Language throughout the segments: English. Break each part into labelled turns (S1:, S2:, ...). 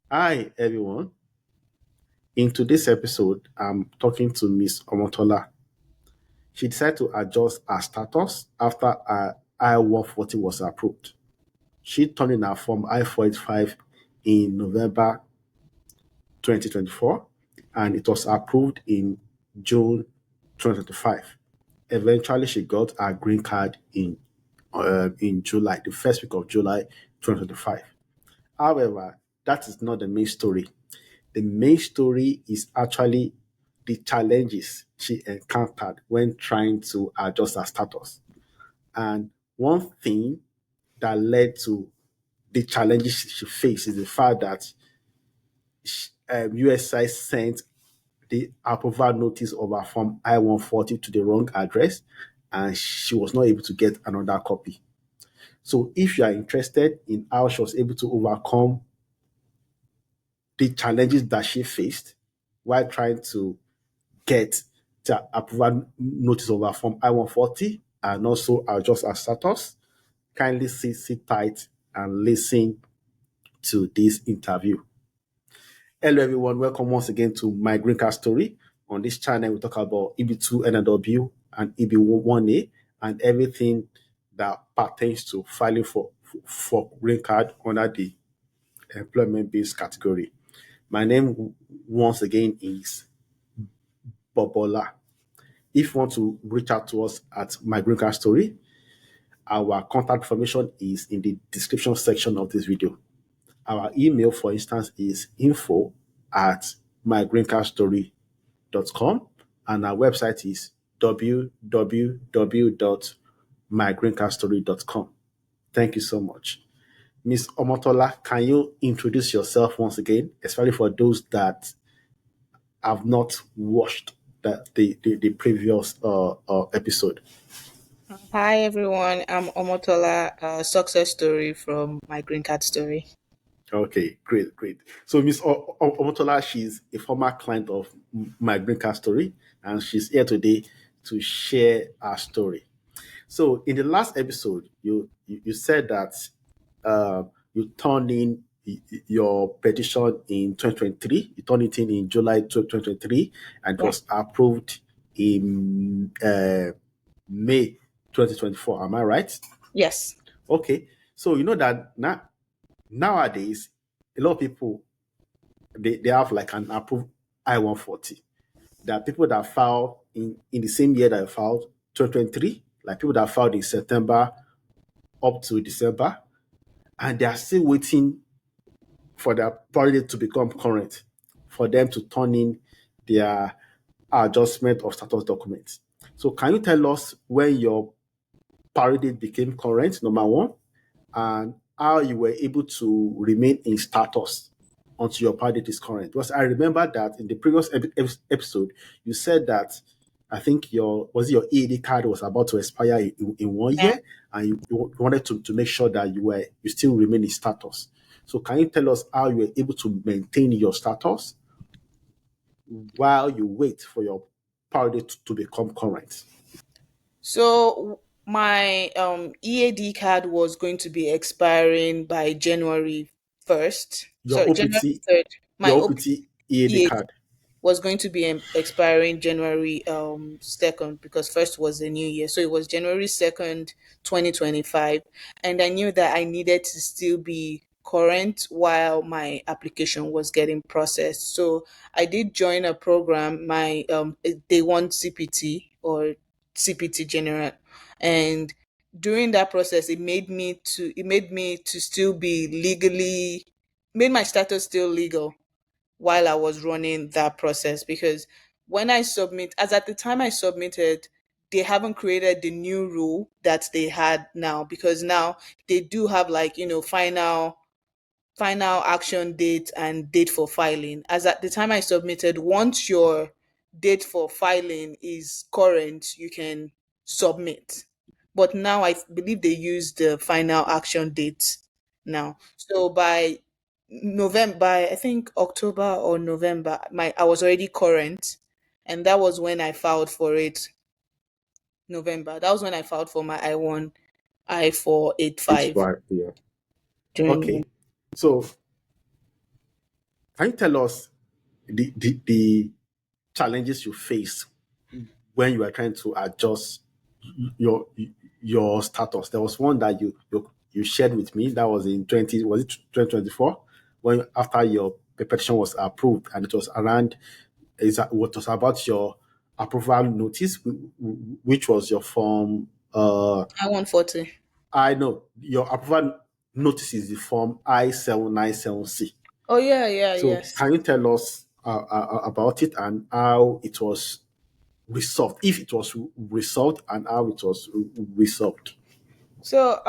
S1: Hi, everyone. In today's episode, I'm talking to Miss Omotola. She decided to adjust her status after her I-140 was approved. She turned in her form I-485 in November 2024, and it was approved in June 2025. Eventually, she got her green card in July, the first week of July 2025. However, that is not the main story. The main story is actually the challenges she encountered when trying to adjust her status. And one thing that led to the challenges she faced is the fact that USCIS sent the approval notice of her form I-140 to the wrong address, and she was not able to get another copy. So, if you are interested in how she was able to overcome the challenges that she faced while trying to get the approval notice of our form I-140 and also adjust our status, kindly sit tight and listen to this interview. Hello, everyone. Welcome once again to my green card story. On this channel, we talk about EB2-NIW and EB1A and everything that pertains to filing for green card under the employment-based category. My name, once again, is Bobola. If you want to reach out to us at My Green Card Story, our contact information is in the description section of this video. Our email, for instance, is info at mygreencardstory.com, and our website is www.mygreencardstory.com. Thank you so much. Miss Omotola, can you introduce yourself once again, especially for those that have not watched the previous episode?
S2: Hi everyone, I'm Omotola, success story from my green card story.
S1: Okay, great, great. So Miss Omotola, she's a former client of my Green Card Story, and she's here today to share her story. So in the last episode, you said that uh, you turned in your petition in 2023. You turned it in July 2023, and it
S2: Yeah.
S1: was approved in May 2024. Am I right?
S2: Yes.
S1: Okay. So you know that nowadays, a lot of people they have like an approved I-140. There are people that file in the same year that I filed, 2023, like people that filed in September up to December, and they are still waiting for their priority to become current, for them to turn in their adjustment of status documents. So can you tell us when your priority became current, number one, and how you were able to remain in status until your pilot is current. Because I remember that in the previous episode, you said that I think your EAD card was about to expire in 1 year, and you wanted to make sure that you still remain in status. So can you tell us how you were able to maintain your status while you wait for your priority to become current?
S2: So my EAD card was going to be expiring by January 1st.
S1: Your
S2: Sorry, January
S1: OPT
S2: 3rd. My
S1: your OPT EAD
S2: EAD
S1: card.
S2: was going to be expiring January 2nd because first was the new year. So it was January 2nd, 2025. And I knew that I needed to still be current while my application was getting processed. So I did join a program, my they want CPT or CPT general. And during that process it made me to still be legally made my status still legal while I was running that process because when I submit, as at the time I submitted, they haven't created the new rule that they had now because now they do have like, final action date and date for filing. As at the time I submitted, once your date for filing is current, you can submit. But now I believe they use the final action date now. So by November, by I think October or November, my I was already current, and that was when I filed for it. November. That was when I filed for my I-485
S1: H5, yeah.
S2: during November.
S1: Okay. So Can you tell us the challenges you face when you are trying to adjust your your status? There was one that you shared with me that was in 2024 when after your petition was approved, and it was around is that what was about your approval notice, which was your form.
S2: I-140.
S1: I know your approval notice is the form I-797C.
S2: Oh yeah, yeah,
S1: So
S2: yes.
S1: can you tell us about it and how it was resolved, if it was resolved, and how it was resolved?
S2: So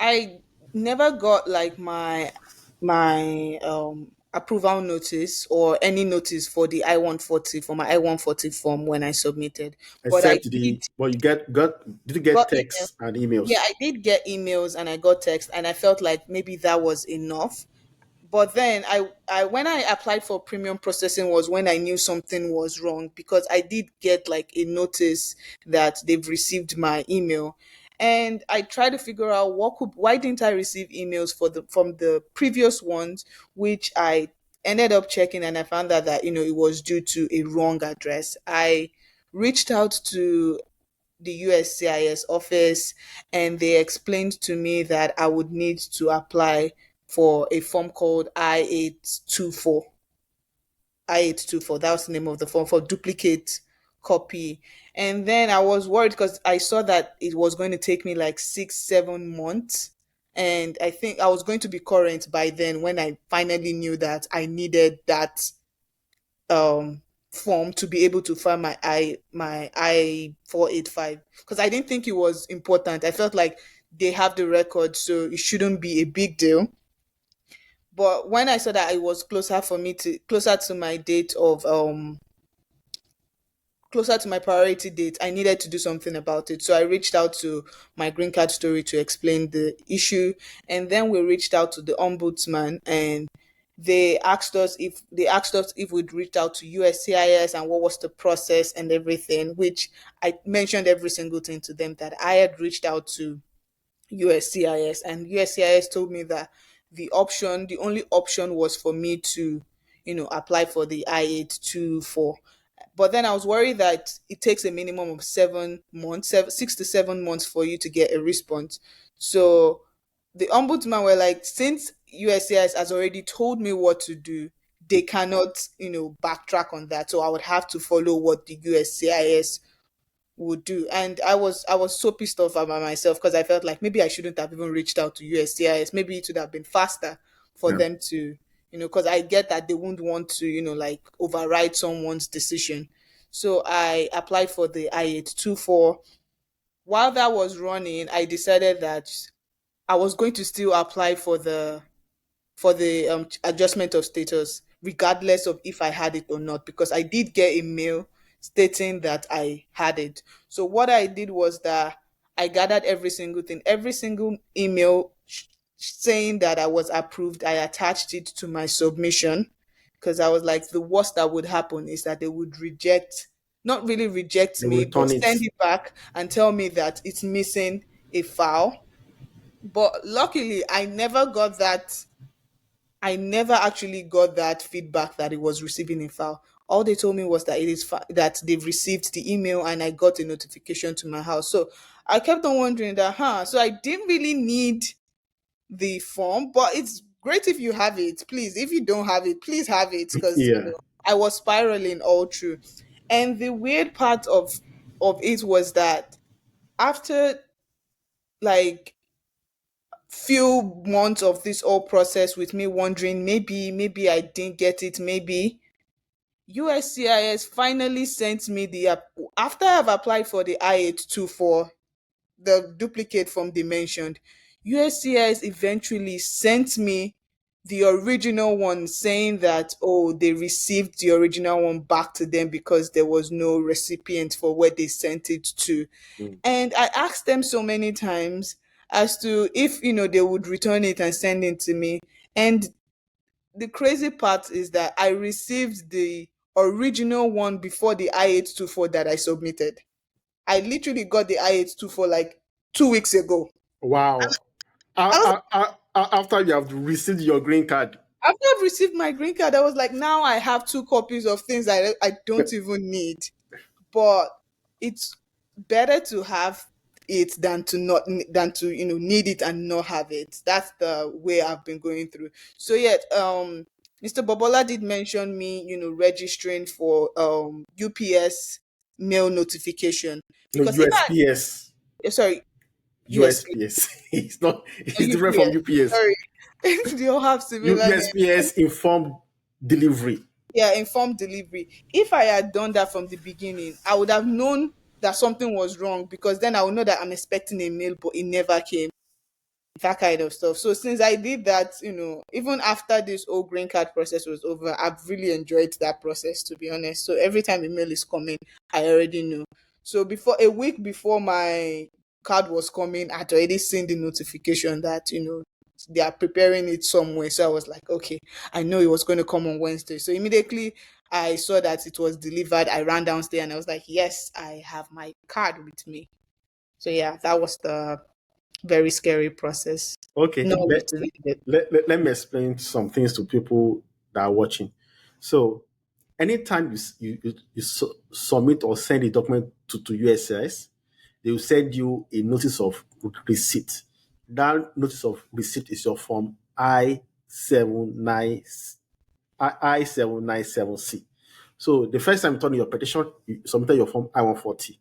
S2: I never got like my approval notice or any notice for the I-140 for my I-140 form when I submitted. But I
S1: Except
S2: did
S1: well, you did you get
S2: got email.
S1: texts and
S2: Yeah,
S1: emails?
S2: I did get emails and I got text and I felt like maybe that was enough. But then I when I applied for premium processing was when I knew something was wrong because I did get like a notice that they've received my email. And I tried to figure out why didn't I receive emails for the from the previous ones, which I ended up checking and I found out that it was due to a wrong address. I reached out to the USCIS office and they explained to me that I would need to apply for a form called I-824. I-824, that was the name of the form for duplicate copy. And then I was worried because I saw that it was going to take me like 6, 7 months. And I think I was going to be current by then when I finally knew that I needed that um form to be able to file my I-485 because I didn't think it was important. I felt like they have the record, so it shouldn't be a big deal. But when I saw that it was closer to my date of closer to my priority date, I needed to do something about it. So I reached out to my green card story to explain the issue. And then we reached out to the ombudsman and they asked us if we'd reached out to USCIS and what was the process and everything, which I mentioned every single thing to them that I had reached out to USCIS and USCIS told me that the only option was for me to, apply for the I-824. But then I was worried that it takes a minimum of 7 months, 6 to 7 months for you to get a response. So the ombudsman were like, since USCIS has already told me what to do, they cannot, backtrack on that. So I would have to follow what the USCIS would do. And I was so pissed off about myself because I felt like maybe I shouldn't have even reached out to USCIS. Maybe it would have been faster for
S1: Yeah.
S2: them to, because I get that they wouldn't want to, like override someone's decision. So I applied for the I-824. While that was running, I decided that I was going to still apply for the adjustment of status, regardless of if I had it or not, because I did get a mail stating that I had it. So what I did was that I gathered every single thing, every single email saying that I was approved. I attached it to my submission because I was like, the worst that would happen is that they would reject, not really reject
S1: They will
S2: me, but
S1: return it.
S2: send it back and tell me that it's missing a file. But luckily, I never actually got that feedback that it was receiving a file. All they told me was that that they've received the email and I got a notification to my house. So I kept on wondering that, so I didn't really need the form, but it's great if you have it. Please, if you don't have it, please have it because
S1: Yeah.
S2: I was spiraling all through. And the weird part of it was that after like few months of this whole process with me wondering maybe I didn't get it, maybe USCIS finally sent me the app after I've applied for the I-824, the duplicate form they mentioned. USCIS eventually sent me the original one saying that, oh, they received the original one back to them because there was no recipient for where they sent it to.
S1: Mm.
S2: And I asked them so many times as to if they would return it and send it to me. And the crazy part is that I received the original one before the I-824 that I submitted. I literally got the I-824 like 2 weeks ago.
S1: Wow.
S2: I was
S1: After you have received your green card.
S2: after I've received my green card, I was like, now I have two copies of things I don't even need. But it's better to have it than to need it and not have it. That's the way I've been going through. So yeah, Mr. Bobola did mention me, registering for UPS mail notification,
S1: No,
S2: because if I
S1: USPS.
S2: sorry, USP
S1: USPS. It's not. It's different from
S2: UPS,
S1: UPS.
S2: sorry, they all have similar names.
S1: USPS informed delivery.
S2: Yeah, informed delivery. If I had done that from the beginning, I would have known that something was wrong, because then I would know that I'm expecting a mail, but it never came. That kind of stuff. So since I did that, even after this whole green card process was over, I've really enjoyed that process, to be honest. So every time a mail is coming, I already know. So before a week before my card was coming, I'd already seen the notification that they are preparing it somewhere. So I was like, okay, I know it was going to come on Wednesday. So immediately I saw that it was delivered. I ran downstairs and I was like, yes, I have my card with me. So yeah, that was the very scary process.
S1: Okay.
S2: No way to leave it.
S1: Let me explain some things to people that are watching. So, anytime you submit or send a document to USCIS, they will send you a notice of receipt. That notice of receipt is your form I-797C. So the first time you turn in your petition, you submitted your form I-140.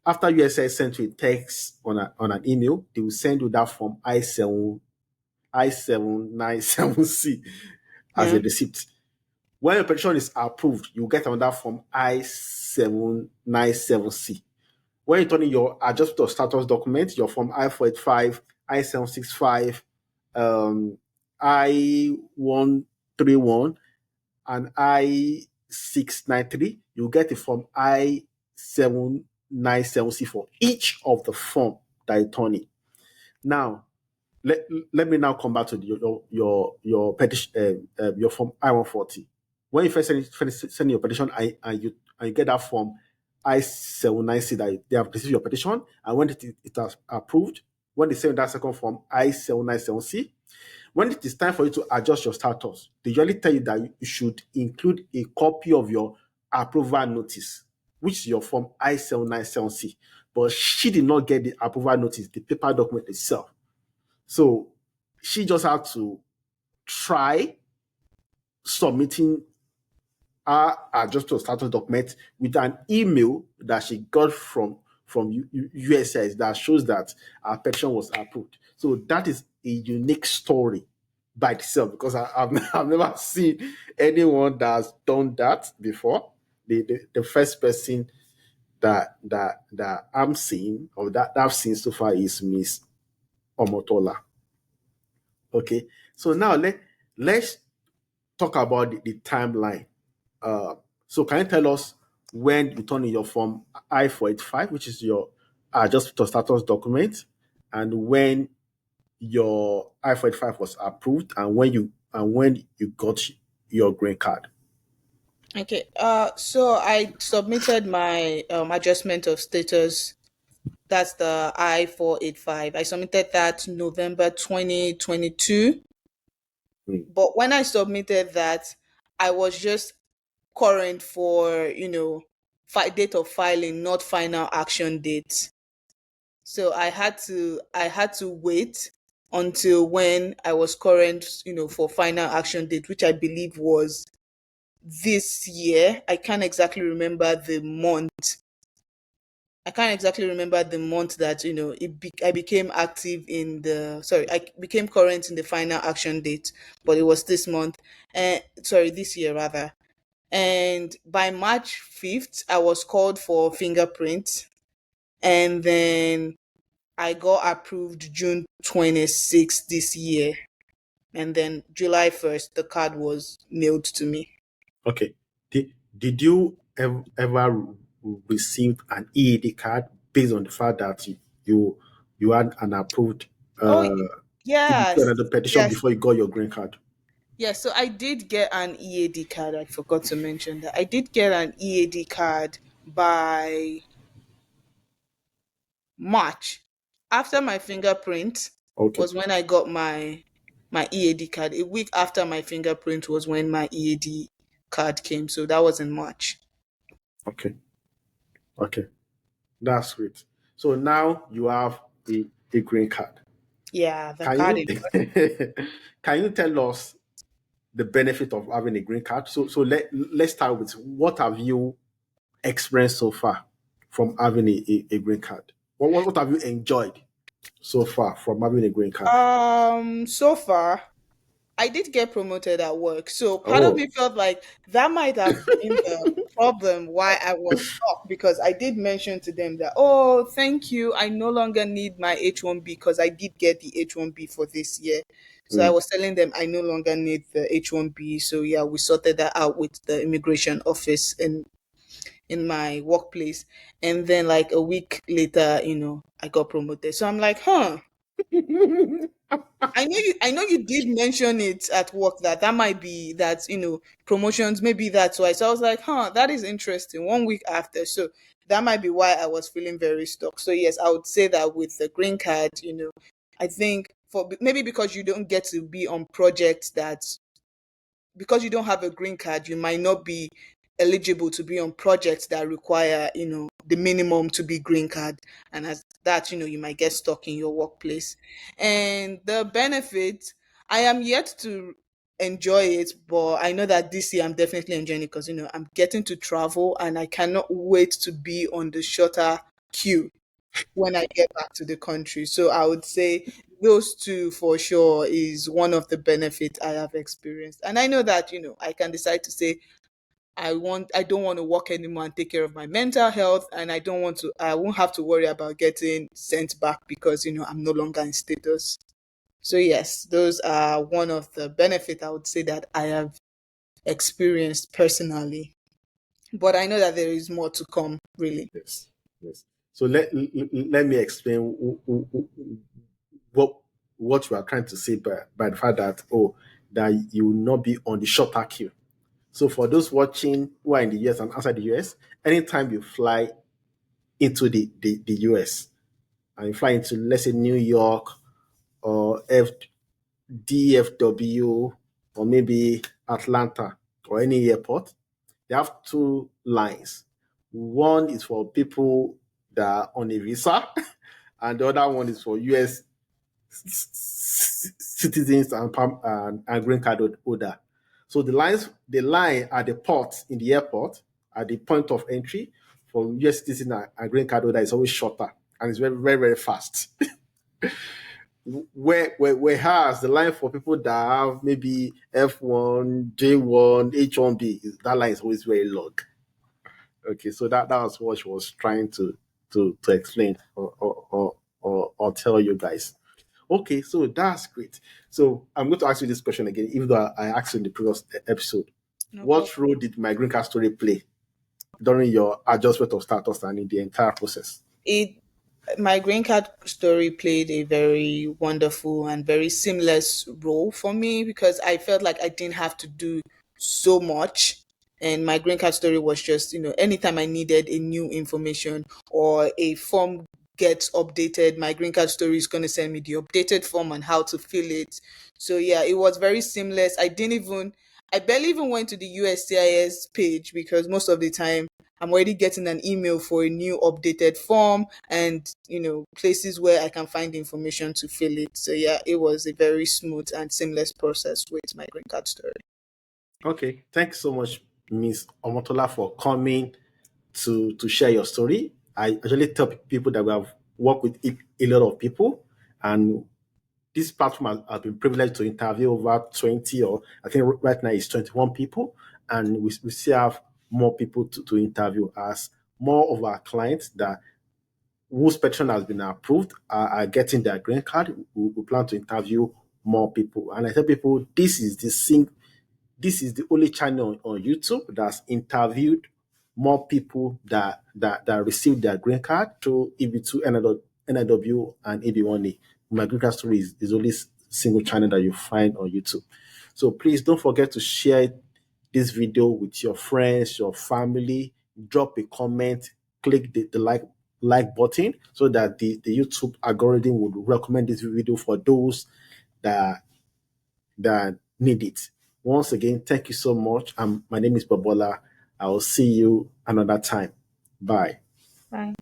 S1: After USCIS sent you a text on an email, they will send you that form I-797C as a
S2: Yeah.
S1: receipt. When your petition is approved, you get another form I-797C. When you turn in your adjustment of status document, your form I-485, I-765, I-131, and I-693, you get a form I-797C for each of the form that you turn in. Now, let, let me now come back to your petition, your form I-140. When you send your petition, and you get that form I-790C that they have received your petition, and when it has approved, when they send that second form I-797C, when it is time for you to adjust your status, they usually tell you that you should include a copy of your approval notice, which is your form I-797C. But she did not get the approval notice, the paper document itself. So she just had to try submitting her adjustment status document with an email that she got from USCIS that shows that her petition was approved. So that is a unique story by itself, because I've never seen anyone that's done that before. The first person that I'm seeing, or that I've seen so far, is Miss Omotola. Okay, so now let's talk about the timeline. Uh, so can you tell us when you turn in your form I-485, which is your adjustment of status document, and when your I-485 was approved, and when you got your green card?
S2: Okay. So I submitted my adjustment of status. That's the I-485. I submitted that November 2022.
S1: Hmm.
S2: But when I submitted that, I was just current for date of filing, not final action date. So I had to wait until when I was current, for final action date, which I believe was this year. I can't exactly remember the month. I can't exactly remember the month that I became active in the sorry I became current in the final action date, but it was this month, and sorry, this year rather. And by March 5th, I was called for fingerprint, and then I got approved June 26th this year, and then July 1st, the card was mailed to me.
S1: Okay. Did you ever receive an EAD card based on the fact that you had an approved
S2: Oh,
S1: EB2
S2: yes,
S1: and petition
S2: yes,
S1: before you got your green card?
S2: yes. So I did get an EAD card. I forgot to mention that. I did get an EAD card by March. After my fingerprint
S1: Okay.
S2: was when I got my my EAD card. A week after my fingerprint was when my EAD card came. So that was in March.
S1: Okay. Okay. That's great. So now you have a green card.
S2: Yeah, the
S1: Can
S2: card
S1: you
S2: is
S1: can you tell us the benefit of having a green card? So let's start with what have you experienced so far from having a green card? What have you enjoyed so far from having a green card?
S2: so far I did get promoted at work. So part of
S1: Oh.
S2: me felt like that might have been the problem why I was stuck, because I did mention to them that, oh, thank you, I no longer need my H1B because I did get the H1B for this year. So I
S1: Mm.
S2: was telling them I no longer need the H1B. So yeah, we sorted that out with the immigration office in my workplace. And then like a week later, I got promoted. So I'm like, huh, I know you did mention it at work that might be that, promotions, maybe that's why. So I was like, huh, that is interesting. 1 week after. So that might be why I was feeling very stuck. So yes, I would say that with the green card, I think for maybe because you don't get to be on projects that, because you don't have a green card, you might not be eligible to be on projects that require, the minimum to be green card. And as that, you might get stuck in your workplace. And the benefit, I am yet to enjoy it, but I know that this year I'm definitely enjoying it because, I'm getting to travel and I cannot wait to be on the shorter queue when I get back to the country. So I would say those two for sure is one of the benefits I have experienced. And I know that, I can decide to say I don't want to work anymore and take care of my mental health, and I won't have to worry about getting sent back because, I'm no longer in status. So yes, those are one of the benefits I would say that I have experienced personally. But I know that there is more to come, really.
S1: Yes. Yes. So let me explain what what you are trying to say by the fact that, oh, that you will not be on the shorter queue. So for those watching who are in the US and outside the US, anytime you fly into the US and you fly into, let's say, New York or DFW or maybe Atlanta or any airport, they have two lines. One is for people that are on a visa, and the other one is for US citizens and green card holder. So the line at the port in the airport, at the point of entry for US citizen and green card holder is always shorter and it's very, very, very fast. Whereas the line for people that have maybe F1, J1, H1B, that line is always very long. Okay, so that was what she was trying to explain or tell you guys. Okay, so that's great. So I'm going to ask you this question again, even though I asked you in the previous episode.
S2: No problem.
S1: What role did my green card story play during your adjustment of status and in the entire process?
S2: It My green card story played a very wonderful and very seamless role for me because I felt like I didn't have to do so much. And my green card story was just, anytime I needed a new information or a form gets updated, my green card story is going to send me the updated form and how to fill it. So yeah, it was very seamless. I barely even went to the USCIS page because most of the time I'm already getting an email for a new updated form and, places where I can find information to fill it. So yeah, it was a very smooth and seamless process with my green card story.
S1: Okay, thanks so much, Miss Omotola, for coming to share your story. I usually tell people that we have worked with a lot of people, and this platform has been privileged to interview over 20, or I think right now it's 21 people, and we still have more people to interview as more of our clients that whose petition has been approved are getting their green card. We plan to interview more people. And I tell people this is the only channel on YouTube that's interviewed more people that received their green card through EB2, NIW, and EB1A. My green card story is only single channel that you find on YouTube. So please don't forget to share this video with your friends, your family. Drop a comment, click the like button so that the YouTube algorithm would recommend this video for those that that need it. Once again, thank you so much. My name is Bobola. I will see you another time. Bye.
S2: Bye.